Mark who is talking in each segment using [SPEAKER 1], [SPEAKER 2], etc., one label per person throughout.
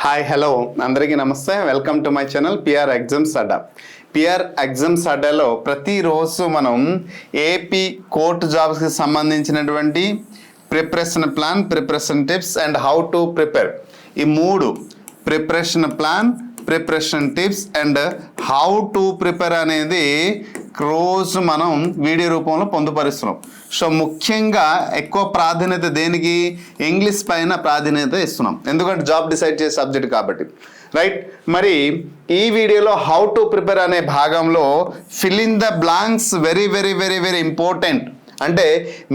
[SPEAKER 1] Hi hello అందరికీ నమస్తే. Welcome to my channel PR exams Adda. PR exams అడ్డాలో ప్రతిరోజు మనం ఏపీ కోర్టు జాబ్స్కి సంబంధించినటువంటి preparation plan, preparation tips and how to prepare, ఈ మూడు preparation plan, preparation tips and how to prepare అనేది రోజు మనం వీడియో రూపంలో పొందుపరుస్తున్నాం. సో ముఖ్యంగా ఎక్కువ ప్రాధాన్యత దేనికి? ఇంగ్లీష్ పైన ప్రాధాన్యత ఇస్తున్నాం, ఎందుకంటే జాబ్ డిసైడ్ చేసే సబ్జెక్ట్ కాబట్టి, రైట్. మరి ఈ వీడియోలో హౌ టు ప్రిపేర్ అనే భాగంలో fill in the blanks very very very very important. అంటే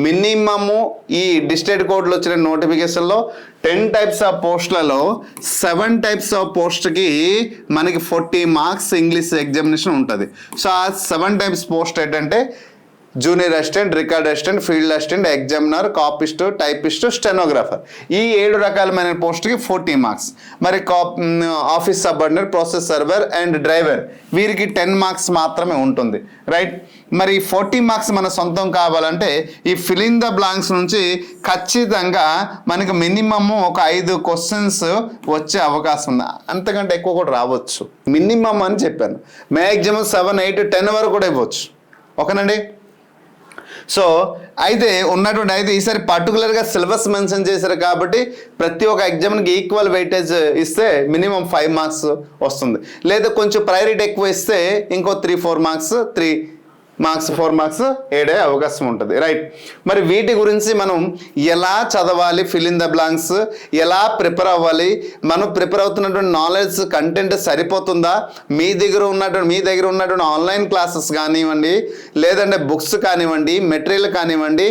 [SPEAKER 1] మినిమము ఈ డిస్ట్రిక్ట్ కోర్టులో వచ్చిన నోటిఫికేషన్లో 10 టైప్స్ ఆఫ్ పోస్టులలో 7 టైప్స్ ఆఫ్ పోస్ట్కి మనకి 40 మార్క్స్ ఇంగ్లీష్ ఎగ్జామినేషన్ ఉంటుంది. సో ఆ 7 టైప్స్ పోస్ట్ ఏంటంటే junior assistant, record assistant, field assistant, examiner, copyist, typist, stenographer. ఈ 7 రకాలమైన పోస్ట్కి 40 మార్క్స్. మరి office subordinate, process server and driver వీరికి 10 మార్క్స్ మాత్రమే ఉంటుంది, రైట్. మరి 40 మార్క్స్ మన సొంతం కావాలంటే ఈ ఫిల్ ఇన్ ద బ్లాంక్స్ నుంచి ఖచ్చితంగా మనకి మినిమమ్ ఒక 5 క్వశ్చన్స్ వచ్చే అవకాశం ఉంది. అంతకంటే ఎక్కువ కూడా రావచ్చు, మినిమమ్ అని చెప్పాను. మ్యాక్సిమం 7, 8, 10 వరకు కూడా ఇవ్వచ్చు, ఓకేనండి. సో అయితే ఈసారి పర్టికులర్గా సిలబస్ మెన్షన్ చేశారు కాబట్టి ప్రతి ఒక్క ఎగ్జామ్కి ఈక్వల్ వెయిటేజ్ ఇస్తే మినిమం 5 మార్క్స్ వస్తుంది. లేదా కొంచెం ప్రయారిటీ ఎక్కువ ఇస్తే ఇంకో 3-4 మార్క్స్, 3 మార్క్స్ 4 మార్క్స్ ఏడే అవకాశం ఉంటుంది, రైట్. మరి వీటి గురించి మనం ఎలా చదవాలి, ఫిల్ ఇన్ ద బ్లాంక్స్ ఎలా ప్రిపేర్ అవ్వాలి, మనం ప్రిపేర్ అవుతున్నటువంటి నాలెడ్జ్ కంటెంట్ సరిపోతుందా, మీ దగ్గర ఉన్నటువంటి ఆన్లైన్ క్లాసెస్ కానివ్వండి, లేదంటే బుక్స్ కానివ్వండి, మెటీరియల్ కానివ్వండి,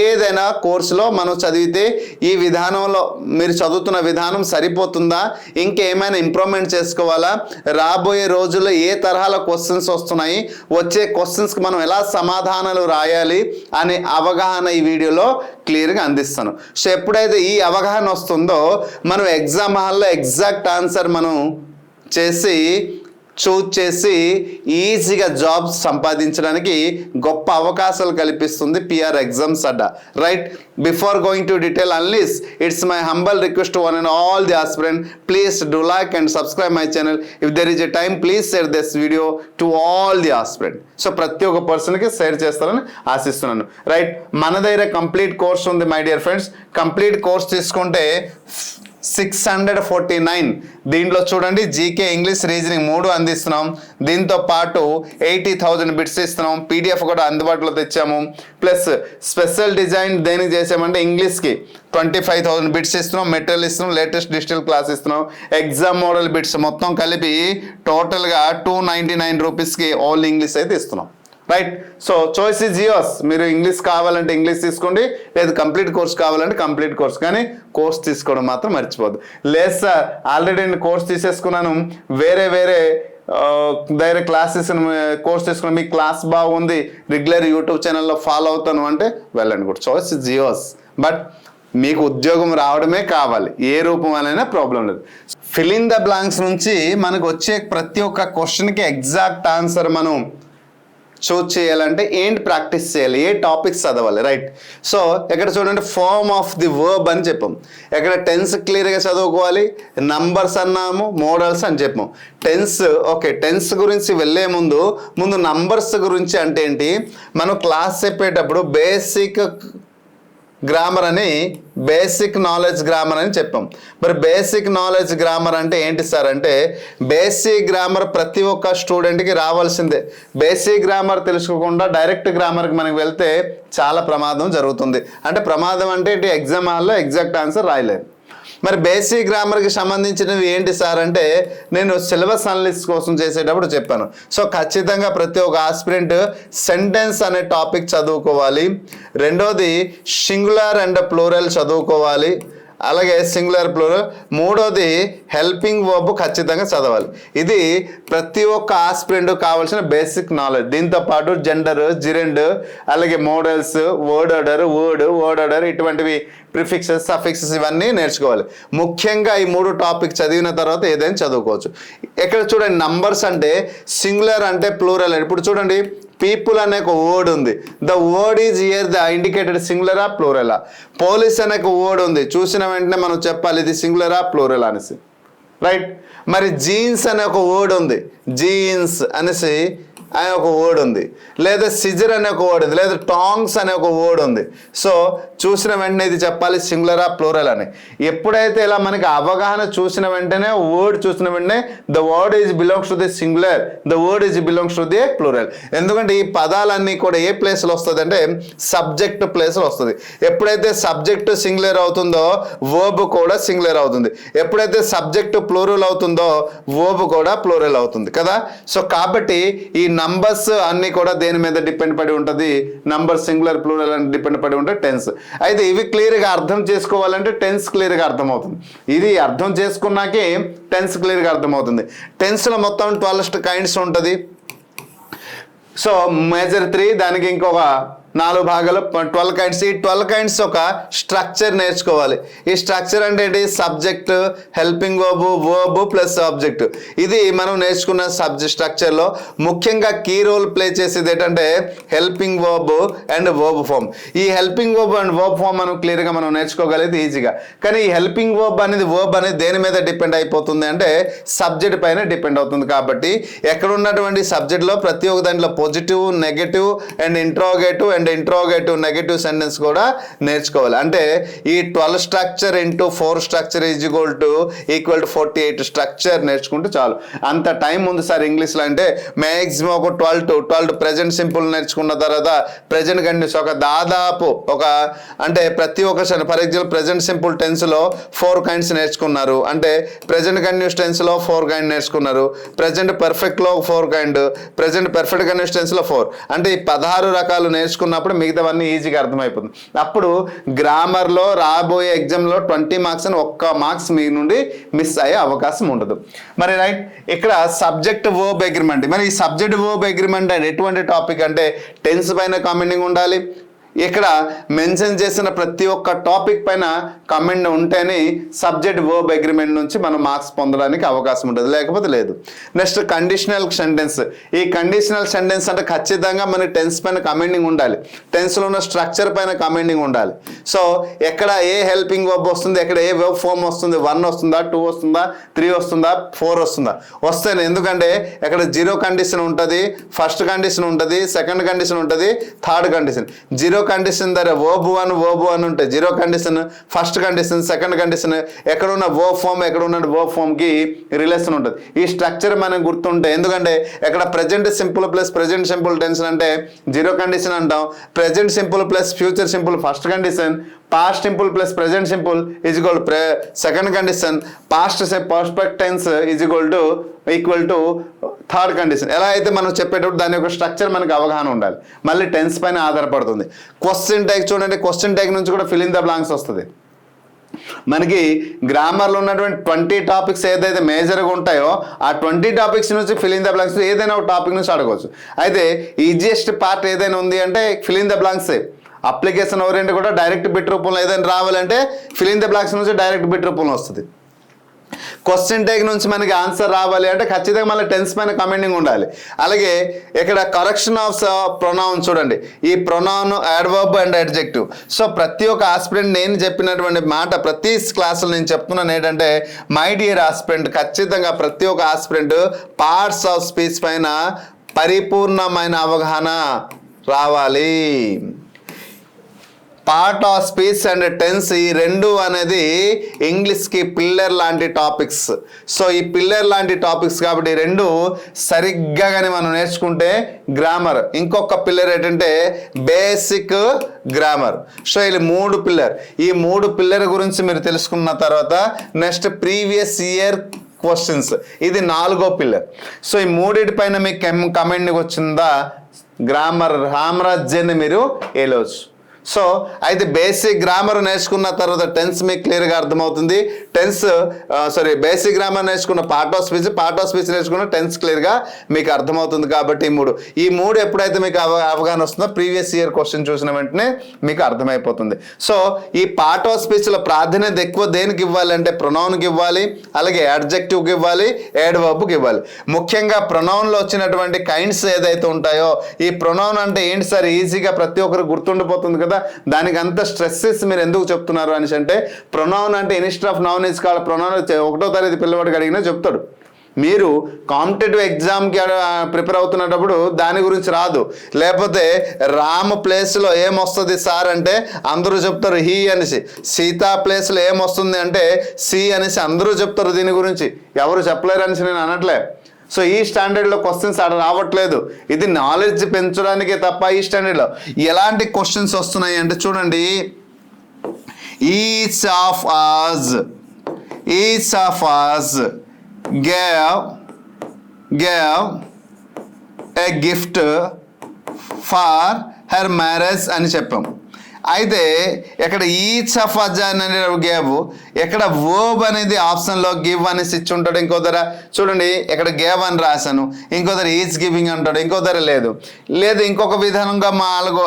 [SPEAKER 1] ఏదైనా కోర్సులో మనం చదివితే ఈ విధానంలో మీరు చదువుతున్న విధానం సరిపోతుందా, ఇంకేమైనా ఇంప్రూవ్మెంట్ చేసుకోవాలా, రాబోయే రోజుల్లో ఏ తరహాల క్వశ్చన్స్ వస్తున్నాయి, వచ్చే క్వశ్చన్స్ మనం ఎలా సమాధానాలు రాయాలి అనే అవగాహన ఈ వీడియోలో క్లియర్గా అందిస్తాను. సో ఎప్పుడైతే ఈ అవగాహన వస్తుందో మనం ఎగ్జామ్ హాల్లో ఎగ్జాక్ట్ ఆన్సర్ మనం చూజ్ చేసి ఈజీగా జాబ్స్ సంపాదించడానికి గొప్ప అవకాశాలు కల్పిస్తుంది PR exams Adda, right. Before going to detail analysis, it's my humble request to one and all the aspirant, please do like and subscribe my channel. If there is a time please share this video to all the aspirant. So ప్రతి ఒక్క పర్సన్కి share చేస్తారని ఆశిస్తున్నాను, right. మన దగ్గర complete course ఉంది my dear friends. Complete course తీసుకుంటే 649. దీంట్లో చూడండి జీకే, ఇంగ్లీష్, రీజనింగ్ 3 అందిస్తున్నాం. దీంతో పాటు 80,000 బిట్స్ ఇస్తున్నాం. పీడిఎఫ్ కూడా అందుబాటులో తెచ్చాము. ప్లస్ స్పెషల్ డిజైన్ దేనికి చేసామంటే ఇంగ్లీష్కి 25,000 బిట్స్ ఇస్తున్నాం, మెటీరియల్ ఇస్తున్నాం, లేటెస్ట్ డిజిటల్ క్లాస్ ఇస్తున్నాం, ఎగ్జామ్ మోడల్ బిట్స్ మొత్తం కలిపి టోటల్గా 299 రూపీస్కి ఆల్ ఇంగ్లీష్ అయితే ఇస్తున్నాం, right. So choice is yours. మీరు ఇంగ్లీష్ కావాలంటే ఇంగ్లీష్ తీసుకోండి, లేదు కంప్లీట్ కోర్స్ కావాలంటే కంప్లీట్ కోర్స్, కానీ కోర్స్ తీసుకోవడం మాత్రం మర్చిపోద్దు. లేదు సార్ ఆల్రెడీ నేను కోర్స్ తీసేసుకున్నాను, వేరే దగ్గర క్లాసెస్ కోర్స్ తీసుకున్నాను, మీ క్లాస్ బాగుంది, రెగ్యులర్ యూట్యూబ్ ఛానల్లో ఫాలో అవుతాను అంటే వెళ్ళండి కూడా. చాయిస్ ఈజ్ యువర్స్, బట్ మీకు ఉద్యోగం రావడమే కావాలి, ఏ రూపం అయినా ప్రాబ్లం లేదు. ఫిల్ ఇన్ ద బ్లాంక్స్ నుంచి మనకు వచ్చే ప్రతి ఒక్క క్వశ్చన్కి ఎగ్జాక్ట్ ఆన్సర్ మనం చూజ్ చేయాలంటే ఏంటి ప్రాక్టీస్ చేయాలి, ఏ టాపిక్స్ చదవాలి, రైట్. సో ఇక్కడ చూడండి ఫార్మ్ ఆఫ్ ది వర్బ్ అని చెప్పాం. ఇక్కడ టెన్స్ క్లియర్గా చదువుకోవాలి, నంబర్స్ అన్నాము, మోడల్స్ అని చెప్పాం. Tense, okay. టెన్స్ గురించి వెళ్ళే ముందు నంబర్స్ గురించి అంటే ఏంటి, మనం క్లాస్ చెప్పేటప్పుడు బేసిక్ గ్రామర్ అని, బేసిక్ నాలెడ్జ్ గ్రామర్ అని చెప్పాం. మరి బేసిక్ నాలెడ్జ్ గ్రామర్ అంటే ఏంటి సార్ అంటే, బేసిక్ గ్రామర్ ప్రతి ఒక్క స్టూడెంట్కి రావాల్సిందే. బేసిక్ గ్రామర్ తెలుసుకోకుండా డైరెక్ట్ గ్రామర్కి మనకి వెళ్తే చాలా ప్రమాదం జరుగుతుంది. అంటే ప్రమాదం అంటే ఏంటి, ఎగ్జామ్ హాల్లో ఎగ్జాక్ట్ ఆన్సర్ రాయలేదు. మరి బేసిక్ గ్రామర్కి సంబంధించినవి ఏంటి సార్ అంటే నేను సిలబస్ అనలిసిస్ కోసం చేసేటప్పుడు చెప్పాను. సో ఖచ్చితంగా ప్రతి ఒక్క ఆస్పిరెంట్ సెంటెన్స్ అనే టాపిక్ చదువుకోవాలి. రెండోది సింగులర్ అండ్ ప్లూరల్ చదువుకోవాలి, అలాగే సింగులర్ ప్లూరల్. మూడోది హెల్పింగ్ వర్బ్ ఖచ్చితంగా చదవాలి. ఇది ప్రతి ఒక్క ఆస్పిరెంట్ కావాల్సిన బేసిక్ నాలెడ్జ్. దీంతో పాటు జెండర్, జిరెండ్, అలాగే మోడల్స్, వర్డ్ ఆర్డర్ ఇటువంటివి, ప్రిఫిక్సెస్, సఫిక్సెస్ ఇవన్నీ నేర్చుకోవాలి. ముఖ్యంగా ఈ 3 టాపిక్ చదివిన తర్వాత ఏదైనా చదువుకోవచ్చు. ఇక్కడ చూడండి నంబర్స్ అంటే సింగులర్ అంటే ప్లూరల్. ఇప్పుడు చూడండి పీపుల్ అనే ఒక వర్డ్ ఉంది, the word is here the indicated సింగులరా ప్లూరలా. పోలీస్ అనే ఒక వర్డ్ ఉంది, చూసిన వెంటనే మనం చెప్పాలి ఇది సింగులరా ప్లూరల్ అనేసి. రైట్. మరి జీన్స్ అనే ఒక వర్డ్ ఉంది, జీన్స్ అనేసి అనే ఒక వర్డ్ ఉంది, లేదా సిజర్ అనే ఒక వర్డ్ ఉంది, లేదా టాంగ్స్ అనే ఒక వర్డ్ ఉంది. సో చూసిన వెంటనే ఇది చెప్పాలి సింగులరా ప్లూరల్ అని. ఎప్పుడైతే ఇలా మనకి అవగాహన చూసిన వెంటనే వర్డ్ చూసిన వెంటనే the word is belongs to the singular, the word is belongs to the plural. ఎందుకంటే ఈ పదాలన్నీ కూడా ఏ ప్లేస్లో వస్తుంది అంటే సబ్జెక్ట్ ప్లేస్లో వస్తుంది. ఎప్పుడైతే సబ్జెక్ట్ సింగులర్ అవుతుందో వర్బ్ కూడా సింగులర్ అవుతుంది. ఎప్పుడైతే సబ్జెక్ట్ ప్లూరల్ అవుతుందో వర్బ్ కూడా ప్లూరల్ అవుతుంది కదా. సో కాబట్టి ఈ నంబర్స్ అన్ని కూడా దేని మీద డిపెండ్ పడి ఉంటుంది, నంబర్ సింగులర్ ప్లూరల్ అని డిపెండ్ పడి ఉంటే టెన్స్. అయితే ఇవి క్లియర్గా అర్థం చేసుకోవాలంటే టెన్స్ క్లియర్గా అర్థమవుతుంది. ఇది అర్థం చేసుకున్నాకే టెన్స్ క్లియర్గా అర్థమవుతుంది. టెన్స్లో మొత్తం 12 కైండ్స్ ఉంటుంది. సో మేజర్ 3, దానికి ఇంకొక 4 భాగాలు 12 కైండ్స్. ఈ 12 కైండ్స్ ఒక స్ట్రక్చర్ నేర్చుకోవాలి. ఈ స్ట్రక్చర్ అంటే ఏంటి, subject, helping verb, verb plus object. ఇది మనం నేర్చుకున్న సబ్జెక్ట్ స్ట్రక్చర్లో ముఖ్యంగా కీ రోల్ ప్లే చేసేది ఏంటంటే helping verb and verb form. ఈ helping verb and verb form మనం క్లియర్గా మనం నేర్చుకోగలిగేది ఈజీగా. కానీ ఈ హెల్పింగ్ వర్బ్ అనేది వర్బ్ అనేది దేని మీద డిపెండ్ అయిపోతుంది అంటే సబ్జెక్ట్ పైన డిపెండ్ అవుతుంది. కాబట్టి ఎక్కడ ఉన్నటువంటి సబ్జెక్ట్లో ప్రతి ఒక్క దాంట్లో positive, negative and interrogative and interrogative negative sentence కూడా నేర్చుకోవాలి. అంటే ఈ 12 structure into 4 structure equal to 48 structure నేర్చుకుంటే చాలు. అంత టైం ఉంది సార్ ఇంగ్లీష్లో అంటే మ్యాక్సిమం ఒక 12 ప్రెజెంట్ సింపుల్ నేర్చుకున్న తర్వాత ప్రెజెంట్ కంటిన్యూస్ ఒక దాదాపు ఒక అంటే ప్రతి ఒక్క ఫర్ ఎగ్జాంపుల్ ప్రెజెంట్ సింపుల్ టెన్స్లో 4 కైండ్స్ నేర్చుకున్నారు అంటే ప్రెజెంట్ కంటిన్యూస్ టెన్స్లో 4 కైండ్ నేర్చుకున్నారు, ప్రెజెంట్ పర్ఫెక్ట్లో 4 కైండ్, ప్రెజెంట్ పర్ఫెక్ట్ కంటిన్యూస్ టెన్స్లో 4. అంటే ఈ 16 రకాలు నేర్చుకున్నప్పుడు మిగతావన్నీ ఈజీగా అర్థమైపోతుంది. అప్పుడు గ్రామర్లో రాబోయే ఎగ్జామ్లో 20 మార్క్స్ అని 1 మార్క్స్ మీ నుండి మిస్ అయ్యే అవకాశం ఉండదు. మరి రైట్, ఇక్కడ సబ్జెక్ట్ వర్బ్ అగ్రిమెంట్. మరి ఈ సబ్జెక్ట్ వర్బ్ అగ్రిమెంట్ అంటే ఎటువంటి టాపిక్ అంటే టెన్స్ పైన కామెంటింగ్ ఉండాలి. ఇక్కడ మెన్షన్ చేసిన ప్రతి ఒక్క టాపిక్ పైన కమెంట్ ఉంటేనే సబ్జెక్ట్ వర్బ్ అగ్రిమెంట్ నుంచి మనం మార్క్స్ పొందడానికి అవకాశం ఉంటుంది, లేకపోతే లేదు. Next conditional sentence. ఈ కండిషనల్ సెంటెన్స్ అంటే ఖచ్చితంగా మనకి టెన్స్ పైన కమెంటింగ్ ఉండాలి, టెన్స్లో ఉన్న స్ట్రక్చర్ పైన కమెంటింగ్ ఉండాలి. సో ఎక్కడ ఏ హెల్పింగ్ వర్బ్ వస్తుంది, ఎక్కడ ఏ వర్బ్ ఫామ్ వస్తుంది, 1 వస్తుందా, 2 వస్తుందా, 3 వస్తుందా, 4 వస్తుందా, వస్తేనే. ఎందుకంటే ఎక్కడ 0 కండిషన్ ఉంటుంది, ఫస్ట్ కండిషన్ ఉంటుంది, సెకండ్ కండిషన్ ఉంటుంది, థర్డ్ కండిషన్. 0 కండిషన్ దగ్గర వర్బ్ 1 ఉంటే 0 condition, first condition, second condition, ఎక్కడ ఉన్న వర్బ్ ఫామ్ ఎక్కడ ఉన్న వర్బ్ ఫామ్ కి రిలేషన్ ఉంటుంది. ఈ స్ట్రక్చర్ మనకు గుర్తుంటే, ఎందుకంటే ఎక్కడ present simple plus present simple tense అంటే 0 కండిషన్ అంటాం, present simple plus future simple first condition, past simple plus present simple is equal second condition, past perfect tense is equal to third condition. ఎలా అయితే మనం చెప్పేటప్పుడు దాని యొక్క structure మనకు అవగాహన ఉండాలి. మళ్ళీ టెన్స్ పైన ఆధారపడుతుంది. క్వశ్చన్ ట్యాగ్ చూడండి, క్వశ్చన్ ట్యాగ్ నుంచి కూడా ఫిల్ ఇన్ ద బ్లాంక్స్ వస్తుంది. మనకి గ్రామర్లో ఉన్నటువంటి 20 టాపిక్స్ ఏదైతే మేజర్గా ఉంటాయో ఆ 20 టాపిక్స్ నుంచి ఫిల్ ఇన్ ద బ్లాంక్స్ ఏదైనా ఒక టాపిక్ నుంచి అడగవచ్చు. అయితే ఈజియెస్ట్ పార్ట్ ఏదైనా ఉంది అంటే ఫిల్ ఇన్ ద బ్లాంక్సే. అప్లికేషన్ ఓరియంట్ కూడా డైరెక్ట్ బిట్ రూపంలో ఏదైనా రావాలంటే ఫిల్ ఇన్ ద బ్లాంక్స్ నుంచి డైరెక్ట్ బిట్ రూపంలో వస్తుంది. క్వశ్చన్ ట్యాగ్ నుంచి మనకి ఆన్సర్ రావాలి అంటే ఖచ్చితంగా మళ్ళీ టెన్స్ పైన కమెంటింగ్ ఉండాలి. అలాగే ఇక్కడ కరెక్షన్ ఆఫ్ ప్రొనౌన్ చూడండి, ఈ pronoun adverb and adjective. So ప్రతి ఒక్క ఆస్పిరెంట్ నేను చెప్పినటువంటి మాట ప్రతి క్లాసులో నేను చెప్తున్నాను ఏంటంటే మై డియర్ ఆస్పిరెంట్, ఖచ్చితంగా ప్రతి ఒక్క ఆస్పిరెంట్ పార్ట్స్ ఆఫ్ స్పీచ్ పైన పరిపూర్ణమైన అవగాహన రావాలి. Part of speech and tense ఈ రెండు అనేది ఇంగ్లీష్కి పిల్లర్ లాంటి టాపిక్స్. సో ఈ పిల్లర్ లాంటి టాపిక్స్ కాబట్టి రెండు సరిగ్గా కానీ మనం నేర్చుకుంటే గ్రామర్. ఇంకొక పిల్లర్ ఏంటంటే బేసిక్ గ్రామర్. సో ఇది 3 పిల్లర్. ఈ 3 పిల్లర్ గురించి మీరు తెలుసుకున్న తర్వాత నెక్స్ట్ ప్రీవియస్ ఇయర్ క్వశ్చన్స్, ఇది 4వ పిల్లర్. సో ఈ 3 పైన మీకు కమెంట్ వచ్చిందా గ్రామర్ సామ్రాజ్యాన్ని మీరు ఏలవచ్చు. సో అయితే బేసిక్ గ్రామర్ నేర్చుకున్న తర్వాత టెన్స్ మీకు క్లియర్గా అర్థమవుతుంది. బేసిక్ గ్రామర్ నేర్చుకున్న పార్ట్ ఆఫ్ స్పీచ్ నేర్చుకున్న టెన్స్ క్లియర్గా మీకు అర్థమవుతుంది. కాబట్టి ఈ మూడు ఎప్పుడైతే మీకు అవగాహన వస్తుందో ప్రీవియస్ ఇయర్ క్వశ్చన్ చూసిన వెంటనే మీకు అర్థమైపోతుంది. సో ఈ పార్ట్ ఆఫ్ స్పీచ్లో ప్రాధాన్యత ఎక్కువ దేనికి ఇవ్వాలి అంటే ప్రొనౌన్కి ఇవ్వాలి, అలాగే అడ్జెక్టివ్కి ఇవ్వాలి, యాడ్వర్బ్కి ఇవ్వాలి. ముఖ్యంగా ప్రొనౌన్లో వచ్చినటువంటి కైండ్స్ ఏదైతే ఉంటాయో, ఈ ప్రొనౌన్ అంటే ఏంటి సార్ ఈజీగా ప్రతి ఒక్కరు గుర్తుండిపోతుంది కదా. దానికి అంత స్ట్రెస్సెస్ మీరు ఎందుకు చెప్తున్నారు అనేసి అంటే ప్రొనౌన్ అంటే instead of noun is called pronoun 1వ తరగతి పిల్లవాడికి అడిగినా చెప్తాడు. మీరు కాంపిటేటివ్ ఎగ్జామ్కి ప్రిపేర్ అవుతున్నప్పుడు దాని గురించి రాదు. లేకపోతే రామ్ ప్లేస్లో ఏమొస్తుంది సార్ అంటే అందరూ చెప్తారు హీ అనేసి, సీతా ప్లేస్లో ఏమొస్తుంది అంటే సి అనేసి అందరూ చెప్తారు. దీని గురించి ఎవరు చెప్పలేరు అనేసి నేను అనట్లే. సో ఈ స్టాండర్డ్లో క్వశ్చన్స్ రావట్లేదు. ఇది నాలెడ్జ్ పెంచడానికే తప్ప ఈ స్టాండర్డ్లో ఎలాంటి క్వశ్చన్స్ వస్తున్నాయి అంటే చూడండి, each of us gave a gift for her marriage అని చెప్పాం. అయితే ఇక్కడ ఈచ్ ఆఫ్ అజ్ అనేది గేవ్, ఇక్కడ వర్బ్ అనేది ఆప్షన్లో గివ్ అనేసి ఇచ్చి ఉంటాడు. ఇంకో ధర చూడండి, ఇక్కడ గేవ్ అని రాశాను, ఇంకో ధర ఈచ్ గివింగ్ అంటాడు, ఇంకో ధర లేదు. ఇంకొక విధంగా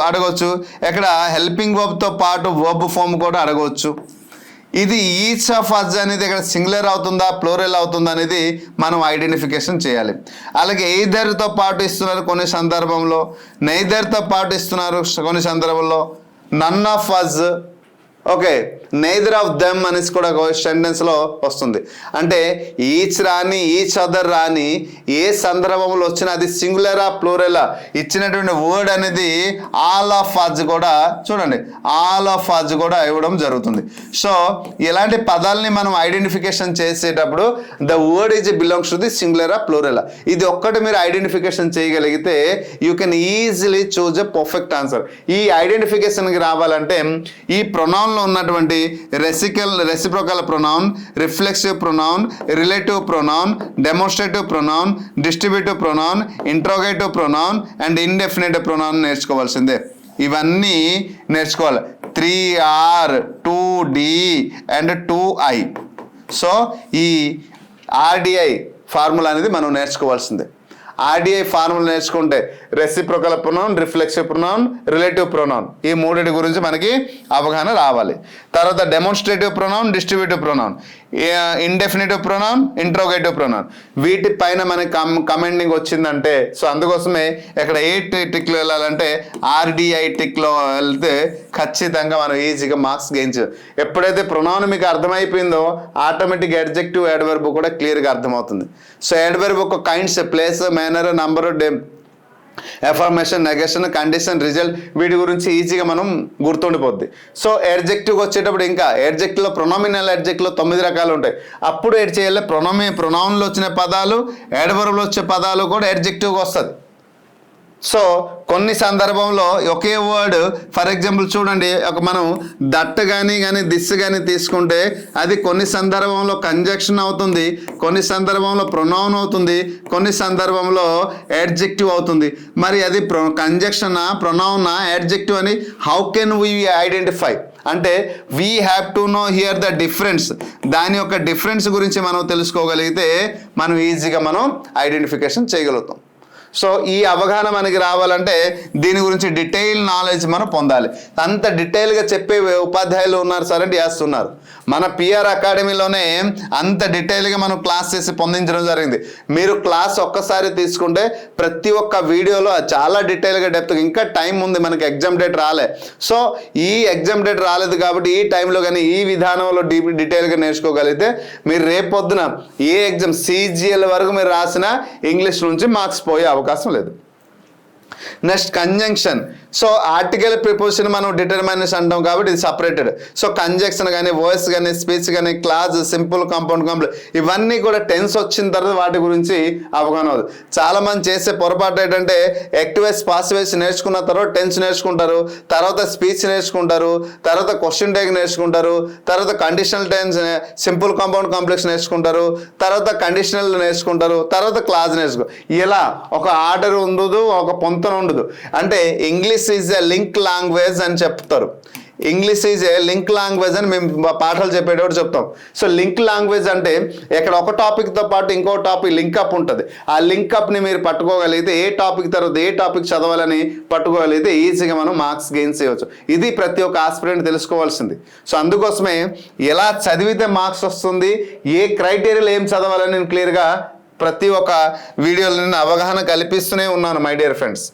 [SPEAKER 1] అడగవచ్చు, ఇక్కడ హెల్పింగ్ వర్బ్తో పాటు వర్బ్ ఫామ్ కూడా అడగవచ్చు. ఇది ఈచ్ ఆఫ్ అజ్ అనేది ఇక్కడ సింగులర్ అవుతుందా ప్లూరల్ అవుతుందా అనేది మనం ఐడెంటిఫికేషన్ చేయాలి. అలాగే ఎయిదర్తో పాటు ఇస్తున్నారు కొన్ని సందర్భంలో, నైదర్తో పాటు ఇస్తున్నారు కొన్ని సందర్భంలో, none of us, okay, neither of them అనేసి కూడా సెంటెన్స్లో వస్తుంది. అంటే ఈచ్ రాని ఈచ్ అదర్ రాని ఏ సందర్భంలో వచ్చినా అది సింగులరా ప్లూరలా ఇచ్చినటువంటి వర్డ్ అనేది ఆల్ ఆఫ్ అజ్ కూడా చూడండి, ఆల్ ఆఫ్ అజ్ కూడా ఇవ్వడం జరుగుతుంది. సో ఇలాంటి పదాలని మనం ఐడెంటిఫికేషన్ చేసేటప్పుడు the word is belongs to the సింగులరా ప్లూరలా, ఇది ఒక్కటి మీరు ఐడెంటిఫికేషన్ చేయగలిగితే you can easily choose a perfect answer. ఈ ఐడెంటిఫికేషన్కి రావాలంటే ఈ ప్రొనౌన్లో ఉన్నటువంటి reciprocal pronoun, reflexive pronoun, relative pronoun, demonstrative pronoun, distributive pronoun, interrogative pronoun and indefinitive pronoun నేర్చుకోవాల్సిందే. ఇవన్నీ నేర్చుకోవాలి. 3R 2D and 2I. So ఈ RDI ఫార్ములా అనేది మనం నేర్చుకోవాల్సిందే. RDI ఫార్ములా నేర్చుకుంటే reciprocal pronoun, reflexive pronoun, relative pronoun ఈ మూడింటి గురించి మనకి అవగాహన రావాలి. తర్వాత demonstrative pronoun, distributive pronoun, indefinitive pronoun, interrogative pronoun, వీటిపైన మనకి కమెండింగ్ వచ్చిందంటే సో అందుకోసమే ఇక్కడ ఏ టిక్లో వెళ్ళాలంటే RDI టిక్లో వెళ్తే ఖచ్చితంగా మనం ఈజీగా మార్క్స్ గెయిన్ చేయాలి. ఎప్పుడైతే ప్రొనౌన్ మీకు అర్థమైపోయిందో ఆటోమేటిక్ అడ్జెక్టివ్ యాడ్వర్బ్ కూడా క్లియర్గా అర్థమవుతుంది. సో యాడ్వర్బ్ ఒక kinds, place, manner, number, affirmation, negation, condition, result వీటి గురించి ఈజీగా మనం గుర్తుండిపోద్ది. సో ఎడ్జెక్టివ్కి వచ్చేటప్పుడు ఇంకా ఎడ్జెక్టివ్లో ప్రొనామినల్ ఎడ్జెక్టివ్లో 9 రకాలు ఉంటాయి. అప్పుడు ఏడ్ చేయాలి, ప్రొనౌన్లో వచ్చిన పదాలు, యాడ్వర్బ్లో వచ్చే పదాలు కూడా ఎడ్జెక్టివ్కి వస్తుంది. సో కొన్ని సందర్భంలో ఒకే వర్డ్, ఫర్ ఎగ్జాంపుల్ చూడండి, మనం దట్ కానీ దిస్ కానీ తీసుకుంటే అది కొన్ని సందర్భంలో కంజంక్షన్ అవుతుంది, కొన్ని సందర్భంలో ప్రొనౌన్ అవుతుంది, కొన్ని సందర్భంలో యాడ్జెక్టివ్ అవుతుంది. మరి అది కంజంక్షనా, ప్రొనౌనా, యాడ్జెక్టివ్ అని హౌ కెన్ వీ ఐడెంటిఫై అంటే we have to know here the difference. దాని యొక్క డిఫరెన్స్ గురించి మనం తెలుసుకోగలిగితే మనం ఈజీగా మనం ఐడెంటిఫికేషన్ చేయగలుగుతాం. సో ఈ అవగాహన మనకి రావాలంటే దీని గురించి డీటెయిల్ నాలెడ్జ్ మనం పొందాలి. అంత డీటెయిల్గా చెప్పే ఉపాధ్యాయులు ఉన్నారు సార్ అంటే చేస్తున్నారు. మన PR అకాడమీలోనే అంత డీటెయిల్గా మనం క్లాస్ చేసి పొందించడం జరిగింది. మీరు క్లాస్ ఒక్కసారి తీసుకుంటే ప్రతి ఒక్క వీడియోలో చాలా డీటెయిల్గా డెప్త్, ఇంకా టైం ఉంది, మనకి ఎగ్జామ్ డేట్ రాలే. సో ఈ ఎగ్జామ్ డేట్ రాలేదు కాబట్టి ఈ టైంలో కానీ ఈ విధానంలో డీటెయిల్గా నేర్చుకోగలిగితే మీరు రేపొద్దున ఏ ఎగ్జామ్ CGL వరకు మీరు రాసినా ఇంగ్లీష్ నుంచి మార్క్స్ పోయే అవకాశం లేదు. Next conjunction. So article preposition మనం డిటర్మినేషన్ అంటాం కాబట్టి ఇది సపరేటెడ్. సో కంజంక్షన్ కానీ, వాయిస్ కానీ, స్పీచ్ కానీ, క్లాజ్, సింపుల్, కాంపౌండ్, కాంప్లెక్స్ ఇవన్నీ కూడా టెన్స్ వచ్చిన తర్వాత వాటి గురించి అవగాహన అవుతుంది. చాలామంది చేసే పొరపాటు ఏంటంటే యాక్టివ్ పాసివ్ నేర్చుకున్న తర్వాత టెన్స్ నేర్చుకుంటారు, తర్వాత స్పీచ్ నేర్చుకుంటారు, తర్వాత క్వశ్చన్ ట్యాగ్ నేర్చుకుంటారు, తర్వాత conditional tense, simple, compound, complex నేర్చుకుంటారు, తర్వాత కండిషనల్ నేర్చుకుంటారు, తర్వాత క్లాజ్ ఇలా ఒక ఆర్డర్ ఉండదు, ఒక పొంతన ఉండదు. అంటే English is a link language అని చెప్తారు. English is a link language అని మేము పాఠాలు చెప్పేటప్పుడు చెప్తాం. సో లింక్ లాంగ్వేజ్ అంటే ఇక్కడ ఒక టాపిక్తో పాటు ఇంకో టాపిక్ లింకప్ ఉంటుంది. ఆ లింకప్ని మీరు పట్టుకోగలిగితే ఏ టాపిక్ తర్వాత ఏ టాపిక్ చదవాలని పట్టుకోగలిగితే ఈజీగా మనం మార్క్స్ గెయిన్ చేయవచ్చు. ఇది ప్రతి ఒక్క ఆస్పిరెంట్ తెలుసుకోవాల్సింది. సో అందుకోసమే ఎలా చదివితే మార్క్స్ వస్తుంది, ఏ క్రైటీరియాలో ఏం చదవాలని నేను క్లియర్గా ప్రతి ఒక్క వీడియోలో నేను అవగాహన కల్పిస్తూనే ఉన్నాను మై డియర్ ఫ్రెండ్స్.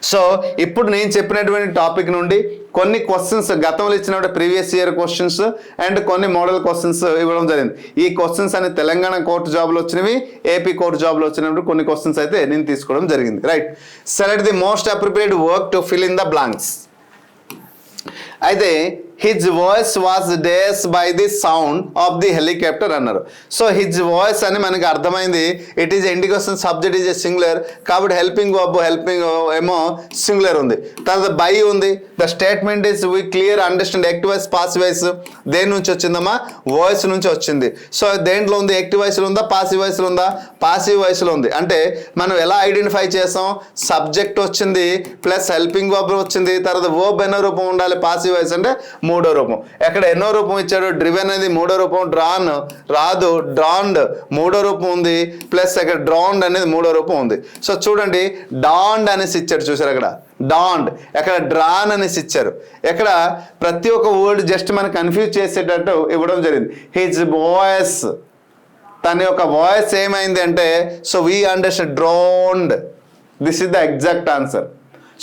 [SPEAKER 1] సో ఇప్పుడు నేను చెప్పినటువంటి టాపిక్ నుండి కొన్ని క్వశ్చన్స్ గతంలో ఇచ్చినటువంటి ప్రీవియస్ ఇయర్ క్వశ్చన్స్ అండ్ కొన్ని మోడల్ క్వశ్చన్స్ ఇవ్వడం జరిగింది. ఈ క్వశ్చన్స్ అని తెలంగాణ కోర్టు జాబ్లో వచ్చినవి, ఏపీ కోర్టు జాబ్లో వచ్చినప్పుడు కొన్ని క్వశ్చన్స్ అయితే నేను తీసుకోవడం జరిగింది. Right, select the most appropriate work to fill in the blanks. అయితే his voice was days by the sound of the helicopter అన్నారు. సో హిజ్ వాయిస్ అని మనకి అర్థమైంది, it is indication subject is a singular కాబట్టి helping ఏమో singular ఉంది. తర్వాత by ఉంది. The statement is we clear understand active voice passive voice దేని నుంచి వచ్చిందమ్మా? వాయిస్ నుంచి వచ్చింది. సో దేంట్లో ఉంది? యాక్టివ్ వాయిస్లో ఉందా, పాసివ్ వాయిస్లో ఉందా? పాసివ్ వాయిస్లో ఉంది. అంటే మనం ఎలా ఐడెంటిఫై చేసాం? సబ్జెక్ట్ వచ్చింది ప్లస్ హెల్పింగ్ వర్బ్ వచ్చింది, తర్వాత వర్బ్ ఎన్నో రూపం ఉండాలి? పాసివ్ వాయిస్ అంటే మూడో రూపం. ఎక్కడ ఎన్నో రూపం ఇచ్చాడు? డ్రివెన్ అనేది మూడో రూపం, డ్రాన్ రాదు, డ్రాన్డ్ మూడో రూపం ఉంది, ప్లస్ అక్కడ డ్రాన్డ్ అనేది మూడో రూపం ఉంది. సో చూడండి, డాండ్ అనేసి ఇచ్చాడు, చూసారు అక్కడ డాండ్, ఎక్కడ డ్రాన్ అనేసి ఇచ్చారు. ఎక్కడ ప్రతి ఒక్క వర్డ్ జస్ట్ మనకు కన్ఫ్యూజ్ చేసేటట్టు ఇవ్వడం జరిగింది. హిజ్ వాయిస్, తన యొక్క వాయిస్ ఏమైంది అంటే, so we understand drowned, this is the exact answer.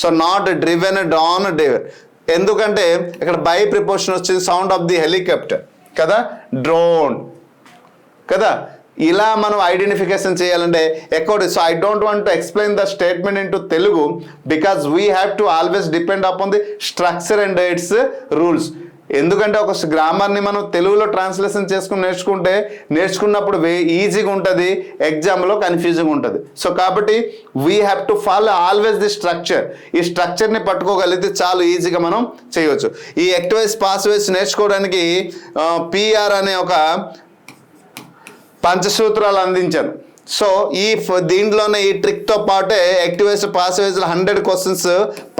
[SPEAKER 1] So not driven, drawn, driven. ఎందుకంటే ఇక్కడ బై ప్రిపోజిషన్ వచ్చింది సౌండ్ ఆఫ్ ది హెలికాప్టర్ కదా, డ్రోన్ కదా. ఇలా మనం ఐడెంటిఫికేషన్ చేయాలంటే according, so I don't want to explain the statement in to Telugu because we have to always depend upon the structure and its rules. ఎందుకంటే ఒక గ్రామర్ని మనం తెలుగులో ట్రాన్స్లేషన్ చేసుకుని నేర్చుకున్నప్పుడు ఈజీగా ఉంటుంది, ఎగ్జామ్లో కన్ఫ్యూజింగ్ ఉంటుంది. సో కాబట్టి we have to follow always the structure. ఈ స్ట్రక్చర్ని పట్టుకోగలిగితే చాలా ఈజీగా మనం చేయవచ్చు. ఈ యాక్టివ్ వాయిస్ పాసివ్ వాయిస్ నేర్చుకోవడానికి పిఆర్ అనే ఒక పంచసూత్రాలు అందించాను. సో దీంట్లోనే ఈ ట్రిక్తో పాటే యాక్టివ్ వాయిస్ పాసివ్ వాయిస్లో 100 క్వశ్చన్స్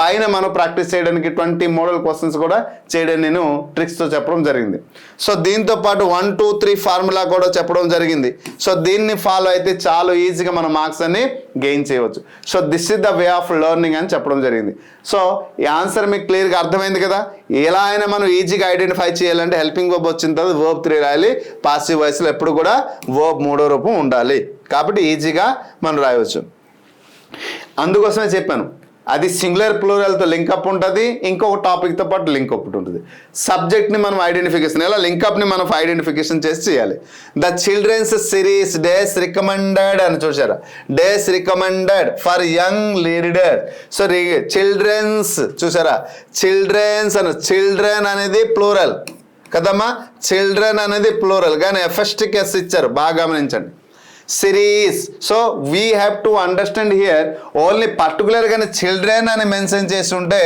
[SPEAKER 1] పైన మనం ప్రాక్టీస్ చేయడానికి 20 మోడల్ క్వశ్చన్స్ కూడా చేయడం నేను ట్రిక్స్తో చెప్పడం జరిగింది. సో దీంతో పాటు 1, 2, 3 ఫార్ములా కూడా చెప్పడం జరిగింది. సో దీన్ని ఫాలో అయితే చాలా ఈజీగా మన మార్క్స్ అన్ని గెయిన్ చేయవచ్చు. So this is the way of learning అని చెప్పడం జరిగింది. సో ఈ ఆన్సర్ మీకు క్లియర్గా అర్థమైంది కదా. ఎలా అయినా మనం ఈజీగా ఐడెంటిఫై చేయాలంటే హెల్పింగ్ వర్బ్ వచ్చిన తర్వాత వర్బ్ 3 రాయాలి, పాసివ్ వాయిస్లో ఎప్పుడు కూడా వర్బ్ మూడో రూపం ఉండాలి. కాబట్టి ఈజీగా మనం రాయవచ్చు. అందుకోసమే చెప్పాను, అది సింగులర్ ప్లూరల్తో లింకప్ ఉంటుంది, ఇంకొక టాపిక్తో పాటు లింకప్ ఉంటుంది. సబ్జెక్ట్ని మనం ఐడెంటిఫికేషన్, ఎలా లింకప్ని మనం ఐడెంటిఫికేషన్ చేసి చేయాలి. The children's series days recommended అని చూసారా, days recommended for young leader. So children's చూసారా, చిల్డ్రన్స్ అని, చిల్డ్రన్ అనేది ప్లూరల్ కదమ్మా, చిల్డ్రన్ అనేది ప్లూరల్ కానీ ఎఫ్ఎస్టిక్ ఎస్ ఇచ్చారు, బాగా గమనించండి. Series, so we have to understand here only పర్టికులర్గానే చిల్డ్రన్ అని మెన్షన్ చేసి ఉంటే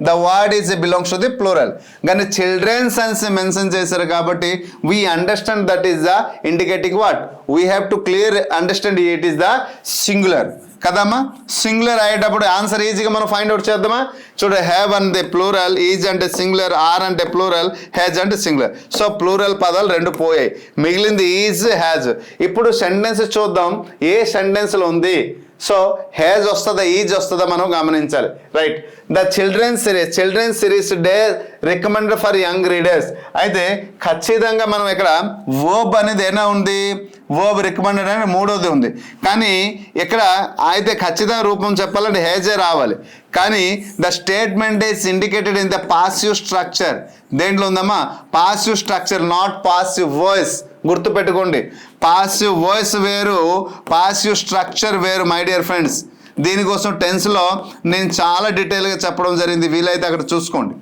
[SPEAKER 1] the word is belongs to the plural, కానీ చిల్డ్రన్స్ అని మెన్షన్ చేశారు కాబట్టి we understand that is the indicating word. We have to clear understand it is the singular కదమ్మా. Singular అయ్యేటప్పుడు ఆన్సర్ ఈజీగా మనం ఫైండ్ అవుట్ చేద్దామా. చూడ హ్యావ్ అంటే ప్లూరల్, ఈజ్ అంటే సింగులర్, ఆర్ అంటే ప్లూరల్, హ్యాజ్ అంటే సింగులర్. సో ప్లూరల్ పదాలు 2 పోయాయి, మిగిలింది ఈజ్, హ్యాజ్. ఇప్పుడు సెంటెన్స్ చూద్దాం ఏ సెంటెన్స్లో ఉంది. సో హ్యాజ్ వస్తుందా, ఈజ్ వస్తుందా మనం గమనించాలి. Right, the children's series they recommended for young readers. అయితే ఖచ్చితంగా మనం ఇక్కడ వర్బ్ అనేది ఏనా ఉంది, వర్బ్ రికమెండెడ్ అని మూడోది ఉంది. కానీ ఇక్కడ అయితే ఖచ్చితంగా రూపం చెప్పాలంటే హ్యాజే రావాలి. కానీ the statement is indicated in the passive structure. దేంట్లో ఉందమ్మా? Passive structure, not passive voice. గుర్తుపెట్టుకోండి, పాసివ్ వాయిస్ వేరు, పాసివ్ స్ట్రక్చర్ వేరు మై డియర్ ఫ్రెండ్స్. దీనికోసం టెన్స్లో నేను చాలా డీటెయిల్గా చెప్పడం జరిగింది, వీలైతే అక్కడ చూసుకోండి.